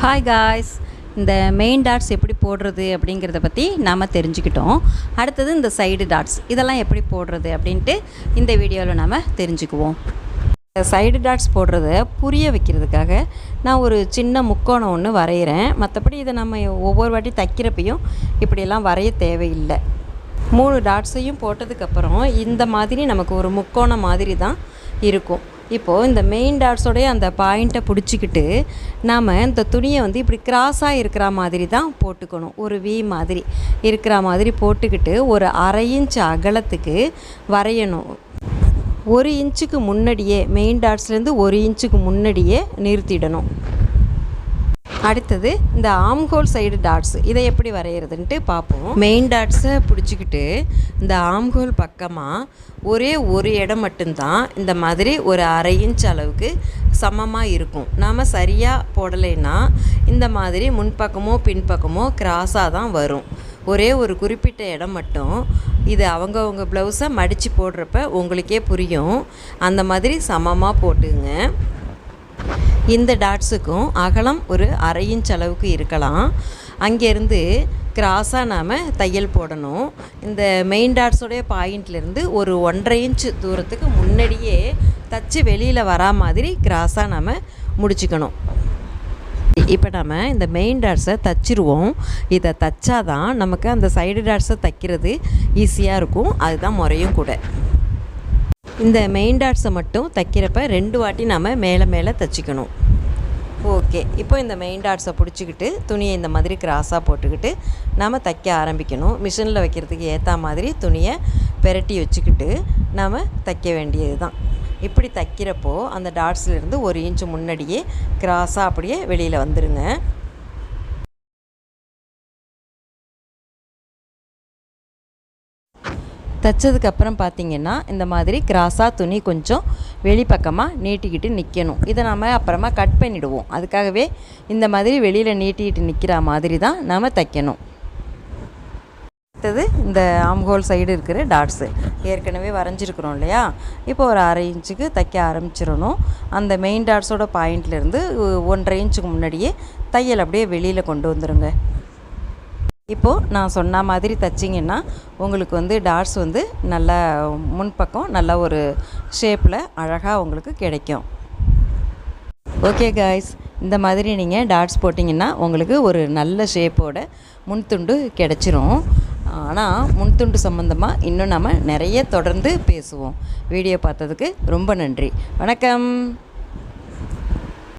Hi guys, இந்த main dots எப்படி போடுறது அப்படிங்கிறத பற்றி நாம் தெரிஞ்சுக்கிட்டோம். அடுத்தது இந்த சைடு டாட்ஸ் இதெல்லாம் எப்படி போடுறது அப்படின்ட்டு இந்த வீடியோவில் நாம் தெரிஞ்சுக்குவோம். சைடு டாட்ஸ் போடுறத புரிய வைக்கிறதுக்காக நான் ஒரு சின்ன முக்கோணம் ஒன்று வரைகிறேன். மற்றபடி இதை நம்ம ஒவ்வொரு வாட்டி தைக்கிறப்பையும் இப்படியெல்லாம் வரைய தேவையில்லை. 3 டாட்ஸையும் போட்டதுக்கப்புறம் இந்த மாதிரி நமக்கு ஒரு முக்கோணம் மாதிரி தான் இருக்கும். இப்போது இந்த மெயின் டாட்ஸோடைய அந்த பாயிண்ட்டை பிடிச்சிக்கிட்டு நாம் இந்த துணியை இப்படி கிராஸாக இருக்கிற மாதிரி தான் போட்டுக்கணும். ஒரு வி மாதிரி இருக்கிற மாதிரி போட்டுக்கிட்டு ஒரு 1/2 இன்ச் அகலத்துக்கு வரையணும். 1 இன்ச்சுக்கு முன்னாடியே மெயின் டாட்ஸ்லேருந்து 1 இன்ச்சுக்கு முன்னாடியே நிறுத்திடணும். அடுத்தது இந்த ஆம்ஹோல் சைடு டாட்ஸ் இதை எப்படி வரைகிறதுன்ட்டு பார்ப்போம். மெயின் டாட்ஸை பிடிச்சிக்கிட்டு இந்த ஆம்ஹோல் பக்கமாக ஒரே ஒரு இடம் மட்டும்தான் இந்த மாதிரி ஒரு 1/2 இன்ச் அளவுக்கு சமமாக இருக்கும். நாம் சரியாக போடலைன்னா இந்த மாதிரி முன்பக்கமோ பின்பக்கமோ கிராஸாக தான் வரும். ஒரே ஒரு குறிப்பிட்ட இடம் மட்டும் இது அவங்கவுங்க ப்ளவுஸை மடித்து போடுறப்ப உங்களுக்கே புரியும். அந்த மாதிரி சமமாக போட்டுங்க. இந்த டாட்ஸுக்கும் அகலம் ஒரு 1/2 இன்ச் அளவுக்கு இருக்கலாம். அங்கேருந்து கிராஸாக நாம் தையல் போடணும். இந்த மெயின் டாட்ஸோடைய பாயிண்ட்லேருந்து ஒரு 1/2 இன்ச் தூரத்துக்கு முன்னாடியே தச்சு வெளியில் வரா மாதிரி கிராஸாக நாம் முடிச்சுக்கணும். இப்போ நம்ம இந்த மெயின் டாட்ஸை தச்சிருவோம். இதை தைச்சாதான் நமக்கு அந்த சைடு டாட்ஸை தைக்கிறது ஈஸியாக இருக்கும். அதுதான் முறையும் கூட. இந்த மெயின் டாட்ஸை மட்டும் தைக்கிறப்ப 2 வாட்டி நாம் மேலே தைச்சிக்கணும். ஓகே, இப்போ இந்த மெயின் டாட்ஸை பிடிச்சிக்கிட்டு துணியை இந்த மாதிரி கிராஸாக போட்டுக்கிட்டு நாம் தைக்க ஆரம்பிக்கணும். மிஷினில் வைக்கிறதுக்கு ஏற்ற மாதிரி துணியை பெரட்டி வச்சுக்கிட்டு நாம் தைக்க வேண்டியது தான். இப்படி தைக்கிறப்போ அந்த டாட்ஸ்லேருந்து 1 இன்ச்சு முன்னாடியே கிராஸாக அப்படியே வெளியில் வந்துடுங்க. தைச்சதுக்கப்புறம் பார்த்திங்கன்னா இந்த மாதிரி கிராஸாக துணி கொஞ்சம் வெளிப்பக்கமாக நீட்டிக்கிட்டு நிற்கணும். இதை நம்ம அப்புறமா கட் பண்ணிவிடுவோம். அதுக்காகவே இந்த மாதிரி வெளியில் நீட்டிக்கிட்டு நிற்கிற மாதிரி தான் நாம் தைக்கணும். அடுத்தது இந்த ஆம்ஹோல் சைடு இருக்கிற டாட்ஸு ஏற்கனவே வரைஞ்சிருக்கிறோம் இல்லையா? இப்போ ஒரு 1/2 இன்ச்சுக்கு தைக்க ஆரம்பிச்சிடணும். அந்த மெயின் டாட்ஸோட பாயிண்ட்லேருந்து 1/2 இன்ச்சுக்கு முன்னாடியே தையல் அப்படியே வெளியில் கொண்டு வந்துடுங்க. இப்போது நான் சொன்ன மாதிரி தைச்சிங்கன்னா உங்களுக்கு டாட்ஸ் நல்லா முன்பக்கம் நல்ல ஒரு ஷேப்பில் அழகாக உங்களுக்கு கிடைக்கும். ஓகே காய்ஸ், இந்த மாதிரி நீங்கள் டாட்ஸ் போட்டிங்கன்னா உங்களுக்கு ஒரு நல்ல ஷேப்போட முன்துண்டு கிடச்சிரும். ஆனால் முன்துண்டு சம்மந்தமாக இன்னும் நம்ம நிறைய தொடர்ந்து பேசுவோம். வீடியோ பார்த்ததுக்கு ரொம்ப நன்றி. வணக்கம்.